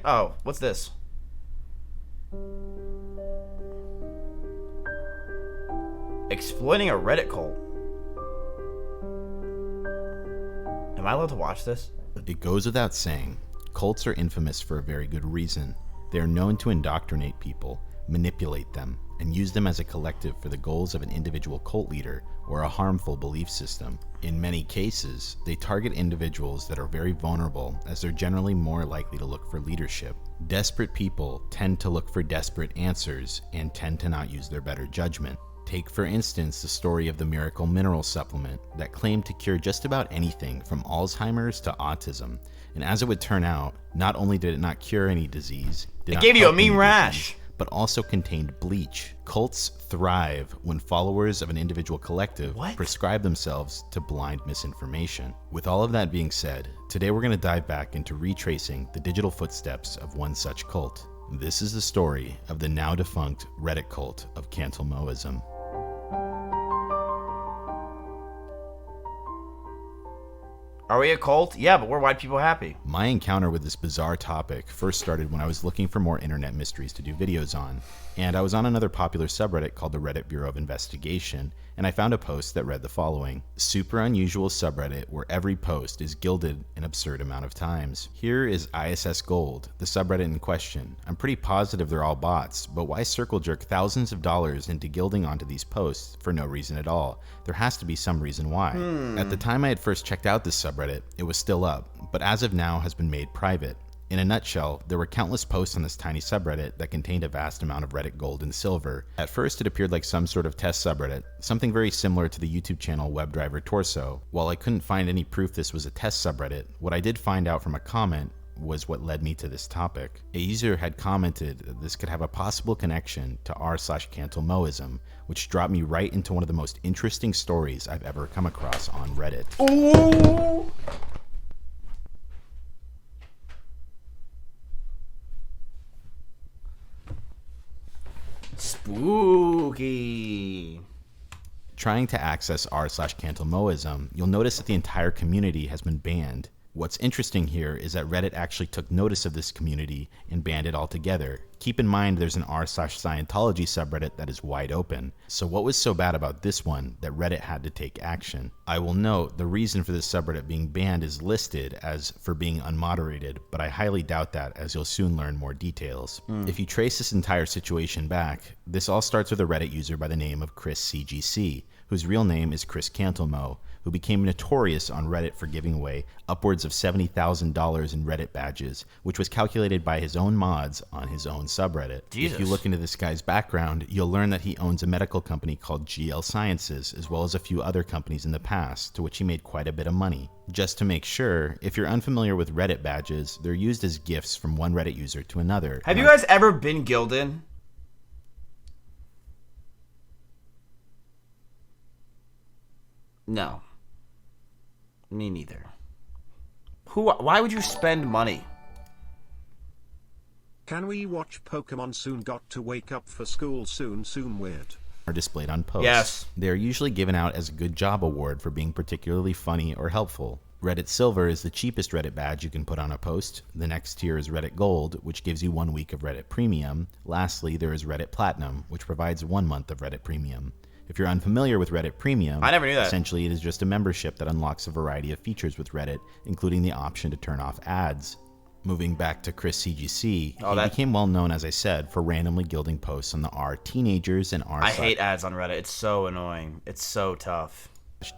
Oh, what's this? Exploiting a Reddit cult. Am I allowed to watch this? It goes without saying, cults are infamous for a very good reason. They are known to indoctrinate people, manipulate them, and use them as a collective for the goals of an individual cult leader or a harmful belief system. In many cases, they target individuals that are very vulnerable, as they're generally more likely to look for leadership. Desperate people tend to look for desperate answers and tend to not use their better judgment. Take, for instance, the story of the miracle mineral supplement that claimed to cure just about anything from Alzheimer's to autism. And as it would turn out, not only did it not cure any disease, it gave you a mean rash, but also contained bleach. Cults thrive when followers of an individual collective prescribe themselves to blind misinformation. With all of that being said, today we're going to dive back into retracing the digital footsteps of one such cult. This is the story of the now defunct Reddit cult of Cantlemoism. Are we a cult? Yeah, but we're white people happy. My encounter with this bizarre topic first started when I was looking for more internet mysteries to do videos on, and I was on another popular subreddit called the Reddit Bureau of Investigation, and I found a post that read the following: super unusual subreddit where every post is gilded an absurd amount of times. Here is ISS Gold, the subreddit in question. I'm pretty positive they're all bots, but why circle jerk thousands of dollars into gilding onto these posts for no reason at all? There has to be some reason why. At the time I had first checked out this subreddit, it was still up, but as of now has been made private. In a nutshell, there were countless posts on this tiny subreddit that contained a vast amount of Reddit gold and silver. At first it appeared like some sort of test subreddit, something very similar to the YouTube channel WebDriver Torso. While I couldn't find any proof this was a test subreddit, what I did find out from a comment was what led me to this topic. A user had commented that this could have a possible connection to r/Cantlemoism, which dropped me right into one of the most interesting stories I've ever come across on Reddit. Ooh! Spooky. Trying to access r/Cantlemoism, you'll notice that the entire community has been banned. What's interesting here is that Reddit actually took notice of this community and banned it altogether. Keep in mind there's an r/Scientology subreddit that is wide open. So what was so bad about this one that Reddit had to take action? I will note the reason for this subreddit being banned is listed as for being unmoderated, but I highly doubt that, as you'll soon learn more details. If you trace this entire situation back, this all starts with a Reddit user by the name of Chris CGC, whose real name is Chris Cantlemo, who became notorious on Reddit for giving away upwards of $70,000 in Reddit badges, which was calculated by his own mods on his own subreddit. Jesus. If you look into this guy's background, you'll learn that he owns a medical company called GL Sciences, as well as a few other companies in the past, to which he made quite a bit of money. Just to make sure, if you're unfamiliar with Reddit badges, they're used as gifts from one Reddit user to another. Have you guys ever been Gilding? No. Me neither. Why would you spend money? Can we watch Pokemon soon? Got to wake up for school soon weird. Are displayed on posts. Yes. They are usually given out as a good job award for being particularly funny or helpful. Reddit Silver is the cheapest Reddit badge you can put on a post. The next tier is Reddit Gold, which gives you 1 week of Reddit Premium. Lastly, there is Reddit Platinum, which provides 1 month of Reddit Premium. If you're unfamiliar with Reddit Premium, I never knew that. Essentially it is just a membership that unlocks a variety of features with Reddit, including the option to turn off ads. Moving back to Chris CGC, he became well known, as I said, for randomly gilding posts on the r teenagers and r. I hate ads on Reddit. It's so annoying. It's so tough.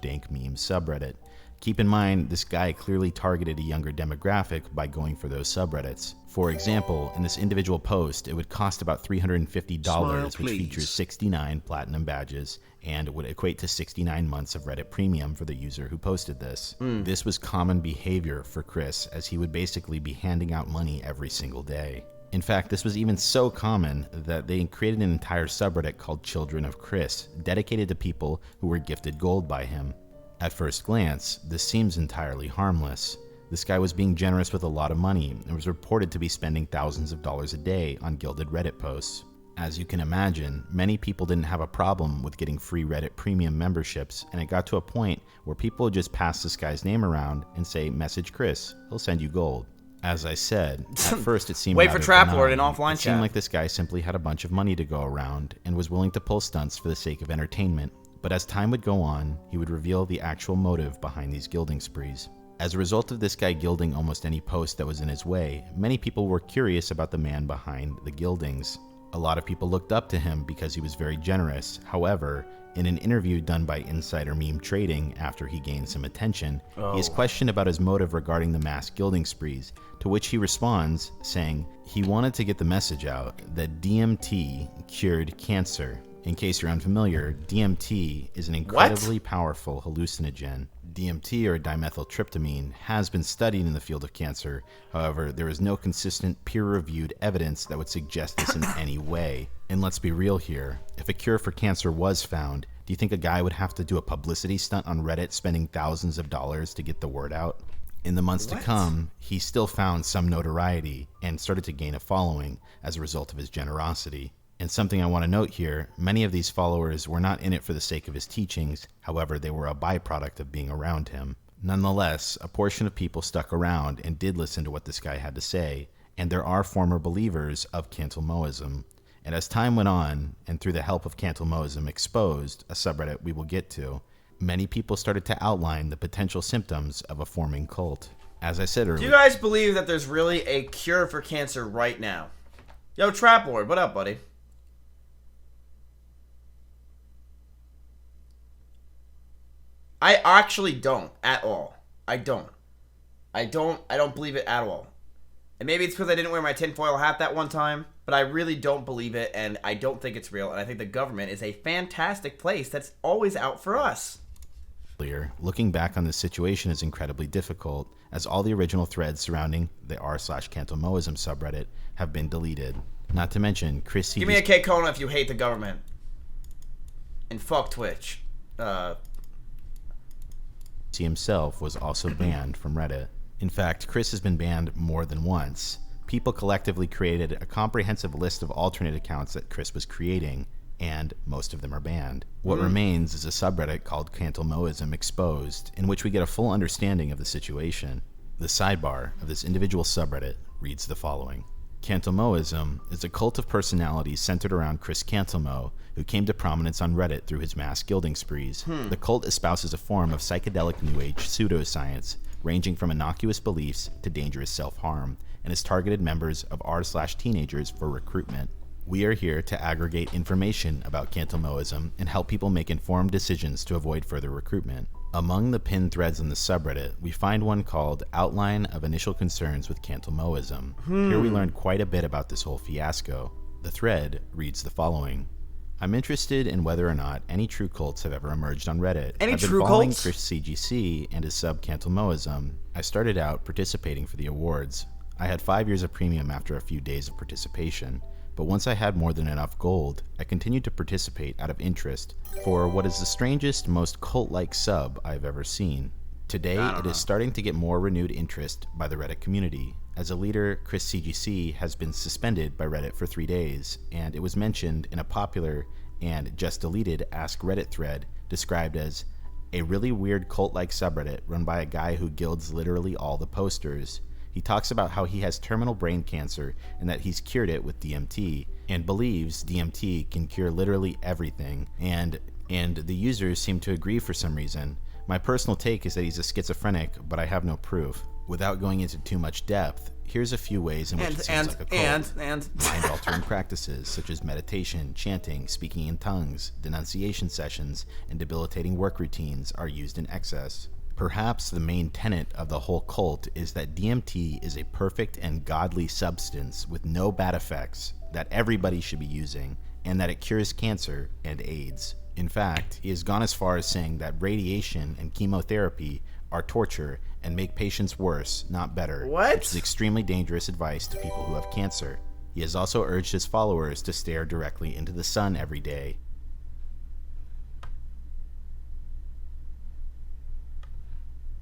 Dank memes subreddit. Keep in mind, this guy clearly targeted a younger demographic by going for those subreddits. For example, in this individual post, it would cost about $350, which features 69 platinum badges, and would equate to 69 months of Reddit Premium for the user who posted this. This was common behavior for Chris, as he would basically be handing out money every single day. In fact, this was even so common that they created an entire subreddit called Children of Chris, dedicated to people who were gifted gold by him. At first glance, this seems entirely harmless. This guy was being generous with a lot of money and was reported to be spending thousands of dollars a day on gilded Reddit posts. As you can imagine, many people didn't have a problem with getting free Reddit Premium memberships, and it got to a point where people would just pass this guy's name around and say, "Message Chris, he'll send you gold." As I said, at first it seemed Wait for rather Trap benign. Lord in offline It seemed chat. like this guy simply had a bunch of money to go around and was willing to pull stunts for the sake of entertainment. But as time would go on, he would reveal the actual motive behind these gilding sprees. As a result of this guy gilding almost any post that was in his way, many people were curious about the man behind the gildings. A lot of people looked up to him because he was very generous. However, in an interview done by Insider Meme Trading after he gained some attention, he is questioned about his motive regarding the mass gilding sprees, to which he responds saying he wanted to get the message out that DMT cured cancer. In case you're unfamiliar, DMT is an incredibly powerful hallucinogen. DMT, or dimethyltryptamine, has been studied in the field of cancer. However, there is no consistent peer-reviewed evidence that would suggest this in any way. And let's be real here, if a cure for cancer was found, do you think a guy would have to do a publicity stunt on Reddit spending thousands of dollars to get the word out? In the months to come, he still found some notoriety and started to gain a following as a result of his generosity. And something I want to note here, many of these followers were not in it for the sake of his teachings, however, they were a byproduct of being around him. Nonetheless, a portion of people stuck around and did listen to what this guy had to say, and there are former believers of Cantelmoism. And as time went on, and through the help of Cantelmoism Exposed, a subreddit we will get to, many people started to outline the potential symptoms of a forming cult. As I said Do earlier... you guys believe that there's really a cure for cancer right now? Yo, Trap Lord, what up, buddy? I actually don't at all. I don't believe it at all. And maybe it's because I didn't wear my tinfoil hat that one time, but I really don't believe it, and I don't think it's real, and I think the government is a fantastic place that's always out for us. Looking back on this situation is incredibly difficult, as all the original threads surrounding the r/Cantelmoism subreddit have been deleted. Not to mention, Chris CGC... Give me a K-Kona if you hate the government. And fuck Twitch. himself was also banned from Reddit. In fact, Chris has been banned more than once. People collectively created a comprehensive list of alternate accounts that Chris was creating, and most of them are banned. What remains is a subreddit called Cantelmoism Exposed, in which we get a full understanding of the situation. The sidebar of this individual subreddit reads the following. Cantelmoism is a cult of personalities centered around Chris Cantelmo, who came to prominence on Reddit through his mass gilding sprees. The cult espouses a form of psychedelic New Age pseudoscience, ranging from innocuous beliefs to dangerous self-harm, and has targeted members of r/teenagers for recruitment. We are here to aggregate information about Cantelmoism and help people make informed decisions to avoid further recruitment. Among the pinned threads in the subreddit, we find one called Outline of Initial Concerns with Cantelmoism. Here we learned quite a bit about this whole fiasco. The thread reads the following. I'm interested in whether or not any true cults have ever emerged on Reddit. I've been following Chris CGC and his sub Cantelmoism. I started out participating for the awards. I had 5 years of premium after a few days of participation, but once I had more than enough gold, I continued to participate out of interest for what is the strangest, most cult-like sub I've ever seen. Today, it is starting to get more renewed interest by the Reddit community. As a leader, Chris CGC has been suspended by Reddit for 3 days, and it was mentioned in a popular and just deleted Ask Reddit thread described as a really weird cult-like subreddit run by a guy who gilds literally all the posters. He talks about how he has terminal brain cancer and that he's cured it with DMT, and believes DMT can cure literally everything, and the users seem to agree for some reason. My personal take is that he's a schizophrenic, but I have no proof. Without going into too much depth, here's a few ways in which it seems like a cult. Mind-altering practices such as meditation, chanting, speaking in tongues, denunciation sessions, and debilitating work routines are used in excess. Perhaps the main tenet of the whole cult is that DMT is a perfect and godly substance with no bad effects that everybody should be using, and that it cures cancer and AIDS. In fact, he has gone as far as saying that radiation and chemotherapy are torture and make patients worse, not better, which is extremely dangerous advice to people who have cancer. He has also urged his followers to stare directly into the sun every day.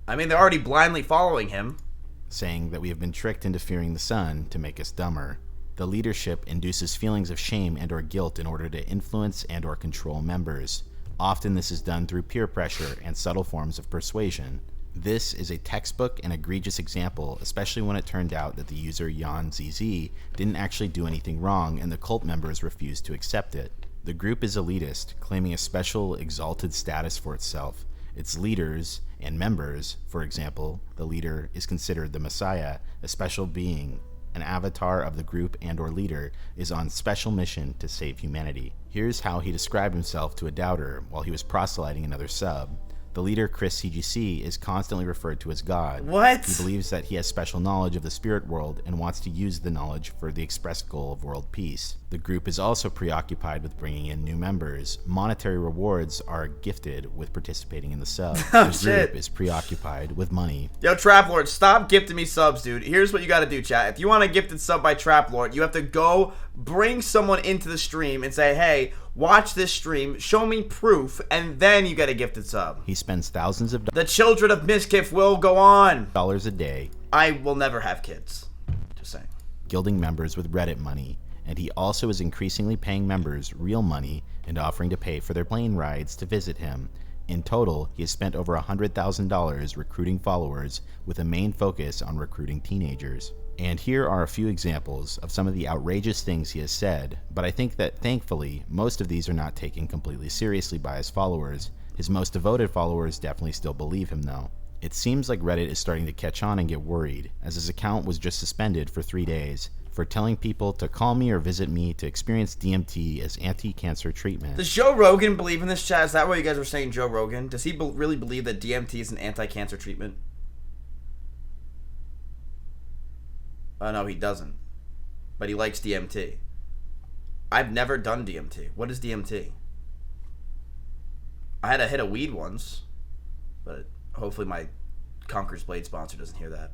I mean, they're already blindly following him. Saying that we have been tricked into fearing the sun to make us dumber. The leadership induces feelings of shame and or guilt in order to influence and or control members. Often this is done through peer pressure and subtle forms of persuasion. This is a textbook and egregious example, especially when it turned out that the user Jan ZZ didn't actually do anything wrong and the cult members refused to accept it. The group is elitist, claiming a special, exalted status for itself. Its leaders and members, for example, the leader is considered the Messiah, a special being. An avatar of the group and or leader is on special mission to save humanity. Here's how he described himself to a doubter while he was proselyting another sub. The leader, Chris CGC, is constantly referred to as God. What? He believes that he has special knowledge of the spirit world and wants to use the knowledge for the express goal of world peace. The group is also preoccupied with bringing in new members. Monetary rewards are gifted with participating in the sub. The group is preoccupied with money. Yo, Trap Lord, stop gifting me subs, dude. Here's what you gotta do, chat. If you want a gifted sub by Trap Lord, you have to go bring someone into the stream and say, hey, watch this stream, show me proof, and then you get a gifted sub. He spends thousands of The children of Mizkif will go on. dollars a day. I will never have kids. Just saying. Gilding members with Reddit money, and he also is increasingly paying members real money and offering to pay for their plane rides to visit him. In total, he has spent over $100,000 recruiting followers with a main focus on recruiting teenagers. And here are a few examples of some of the outrageous things he has said, but I think that thankfully, most of these are not taken completely seriously by his followers. His most devoted followers definitely still believe him though. It seems like Reddit is starting to catch on and get worried, as his account was just suspended for 3 days for telling people to call me or visit me to experience DMT as anti-cancer treatment. Does Joe Rogan believe in this, chat? Is that what you guys were saying, Joe Rogan? Does he really believe that DMT is an anti-cancer treatment? Oh, no, he doesn't. But he likes DMT. I've never done DMT. What is DMT? I had a hit of weed once, but hopefully my Conqueror's Blade sponsor doesn't hear that.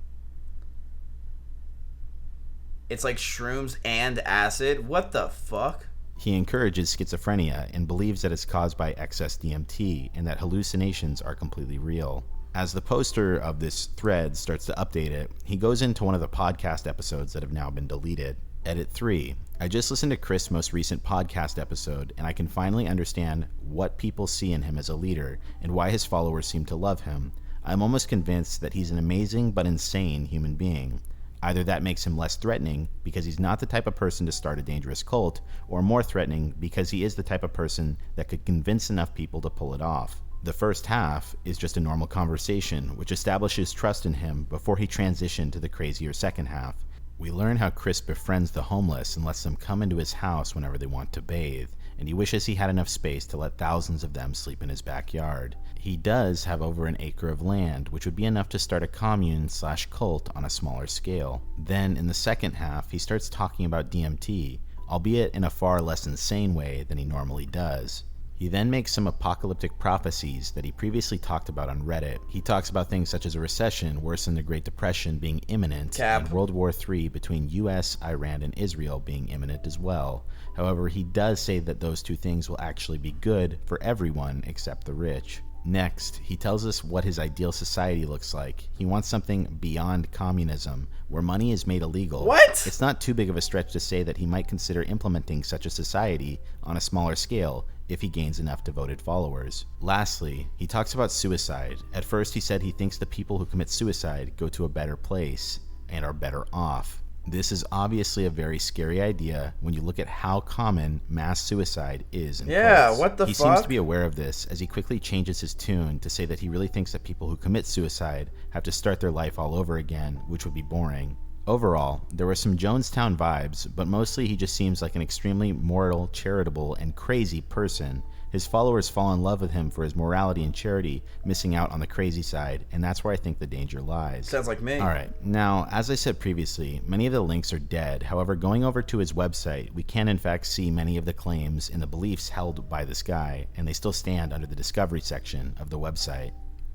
It's like shrooms and acid? What the fuck? He encourages schizophrenia and believes that it's caused by excess DMT and that hallucinations are completely real. As the poster of this thread starts to update it, he goes into one of the podcast episodes that have now been deleted. Edit 3. I just listened to Chris' most recent podcast episode, and I can finally understand what people see in him as a leader and why his followers seem to love him. I'm almost convinced that he's an amazing but insane human being. Either that makes him less threatening because he's not the type of person to start a dangerous cult, or more threatening because he is the type of person that could convince enough people to pull it off. The first half is just a normal conversation, which establishes trust in him before he transitioned to the crazier second half. We learn how Chris befriends the homeless and lets them come into his house whenever they want to bathe, and he wishes he had enough space to let thousands of them sleep in his backyard. He does have over an acre of land, which would be enough to start a commune/cult on a smaller scale. Then, in the second half, he starts talking about DMT, albeit in a far less insane way than he normally does. He then makes some apocalyptic prophecies that he previously talked about on Reddit. He talks about things such as a recession worse than the Great Depression being imminent, and World War III between US, Iran, and Israel being imminent as well. However, he does say that those two things will actually be good for everyone except the rich. Next, he tells us what his ideal society looks like. He wants something beyond communism, where money is made illegal. What? It's not too big of a stretch to say that he might consider implementing such a society on a smaller scale if he gains enough devoted followers. Lastly, he talks about suicide. At first, he said he thinks the people who commit suicide go to a better place and are better off. This is obviously a very scary idea when you look at how common mass suicide is in cults. What the fuck? He seems to be aware of this as he quickly changes his tune to say that he really thinks that people who commit suicide have to start their life all over again, which would be boring. Overall, there were some Jonestown vibes, but mostly he just seems like an extremely moral, charitable, and crazy person. His followers fall in love with him for his morality and charity, missing out on the crazy side, and that's where I think the danger lies. Sounds like me. Alright, now, as I said previously, many of the links are dead. However, going over to his website, we can in fact see many of the claims and the beliefs held by this guy, and they still stand under the discovery section of the website.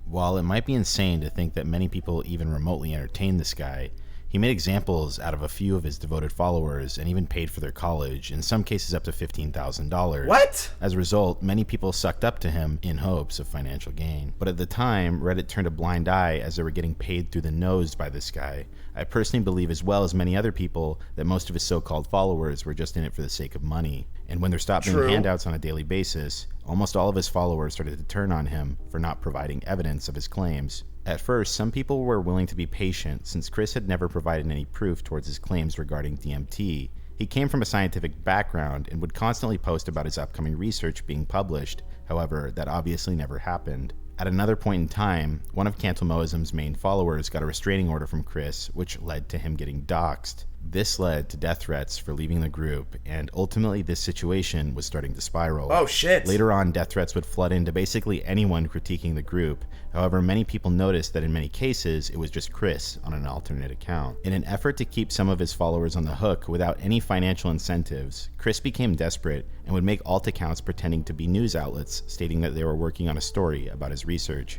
While it might be insane to think that many people even remotely entertain this guy, he made examples out of a few of his devoted followers and even paid for their college, in some cases up to $15,000. What? As a result, many people sucked up to him in hopes of financial gain. But at the time, Reddit turned a blind eye as they were getting paid through the nose by this guy. I personally believe, as well as many other people, that most of his so-called followers were just in it for the sake of money. And when there stopped being handouts on a daily basis, almost all of his followers started to turn on him for not providing evidence of his claims. At first, some people were willing to be patient since Chris had never provided any proof towards his claims regarding DMT. He came from a scientific background and would constantly post about his upcoming research being published. However, that obviously never happened. At another point in time, one of Cantalmoism's main followers got a restraining order from Chris, which led to him getting doxxed. This led to death threats for leaving the group, and ultimately this situation was starting to spiral. Oh shit. Later on, death threats would flood into basically anyone critiquing the group. However, many people noticed that in many cases, it was just Chris on an alternate account. In an effort to keep some of his followers on the hook without any financial incentives, Chris became desperate and would make alt accounts pretending to be news outlets, stating that they were working on a story about his research.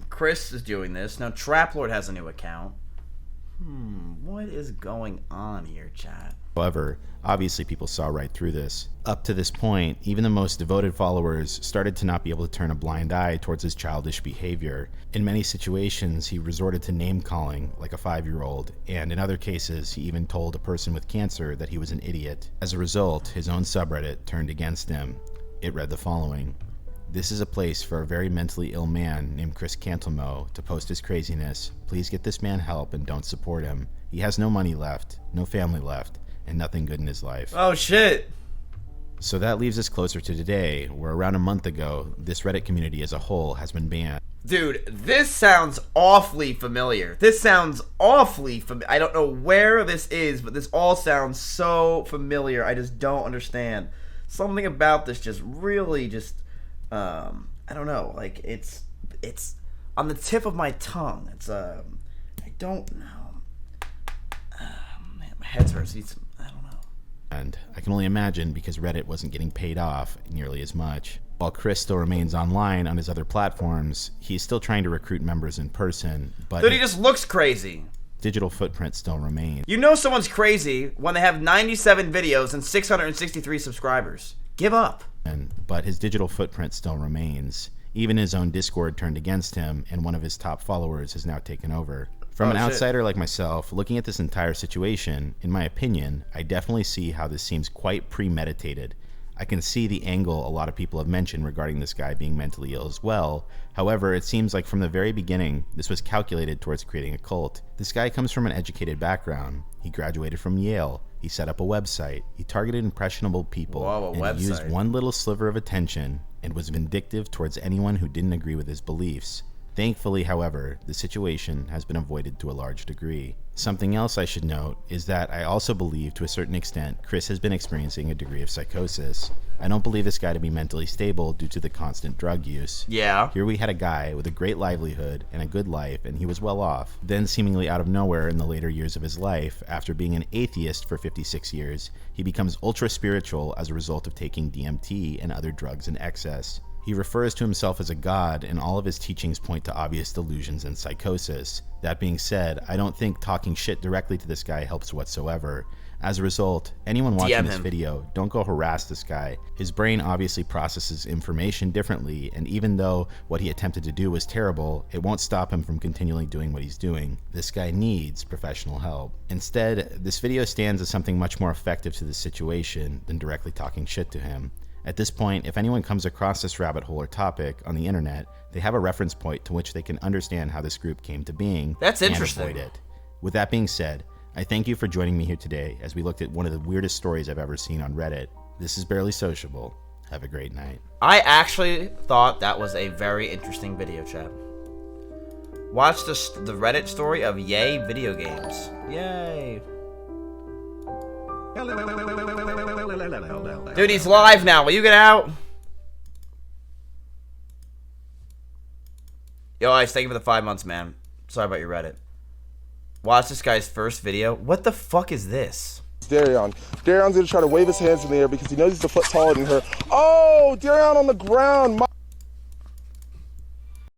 Chris is doing this. Now Traplord has a new account. What is going on here, chat? However, obviously people saw right through this. Up to this point, even the most devoted followers started to not be able to turn a blind eye towards his childish behavior. In many situations, he resorted to name-calling like a 5-year-old, and in other cases, he even told a person with cancer that he was an idiot. As a result, his own subreddit turned against him. It read the following: "This is a place for a very mentally ill man named Chris Cantalmo to post his craziness. Please get this man help and don't support him. He has no money left, no family left, and nothing good in his life." Oh shit. So that leaves us closer to today, where around a month ago, this Reddit community as a whole has been banned. Dude, this sounds awfully familiar. I don't know where this is, but this all sounds so familiar. I just don't understand. Something about this just really just... I don't know, like, it's on the tip of my tongue. It's, I don't know. Man, my head's hurts. I don't know. And I can only imagine because Reddit wasn't getting paid off nearly as much. While Chris still remains online on his other platforms, he's still trying to recruit members in person, but Dude, he just looks crazy. digital footprint still remains. You know someone's crazy when they have 97 videos and 663 subscribers. Give up. But his digital footprint still remains. Even his own Discord turned against him, and one of his top followers has now taken over. From an outsider like myself, looking at this entire situation, in my opinion, I definitely see how this seems quite premeditated. I can see the angle a lot of people have mentioned regarding this guy being mentally ill as well. However, it seems like from the very beginning, this was calculated towards creating a cult. This guy comes from an educated background. He graduated from Yale. He set up a website. He targeted impressionable people. He used one little sliver of attention and was vindictive towards anyone who didn't agree with his beliefs. Thankfully, however, the situation has been avoided to a large degree. Something else I should note is that I also believe to a certain extent Chris has been experiencing a degree of psychosis. I don't believe this guy to be mentally stable due to the constant drug use. Yeah. Here we had a guy with a great livelihood and a good life, and he was well off. Then, seemingly out of nowhere in the later years of his life, after being an atheist for 56 years, he becomes ultra-spiritual as a result of taking DMT and other drugs in excess. He refers to himself as a god, and all of his teachings point to obvious delusions and psychosis. That being said, I don't think talking shit directly to this guy helps whatsoever. As a result, anyone watching this video, don't go harass this guy. His brain obviously processes information differently, and even though what he attempted to do was terrible, it won't stop him from continually doing what he's doing. This guy needs professional help. Instead, this video stands as something much more effective to this situation than directly talking shit to him. At this point, if anyone comes across this rabbit hole or topic on the internet, they have a reference point to which they can understand how this group came to being. That's interesting. And avoid it. With that being said, I thank you for joining me here today as we looked at one of the weirdest stories I've ever seen on Reddit. This is Barely Sociable. Have a great night. I actually thought that was a very interesting video, chat. Watch the Reddit story of Yay video games. Yay. Dude, he's live now. Will you get out? Yo, Ice, thank you for the 5 months, man. Sorry about your Reddit. Watch this guy's first video. What the fuck is this? Darion. Darion's gonna try to wave his hands in the air because he knows he's a foot taller than her. Oh, Darion on the ground.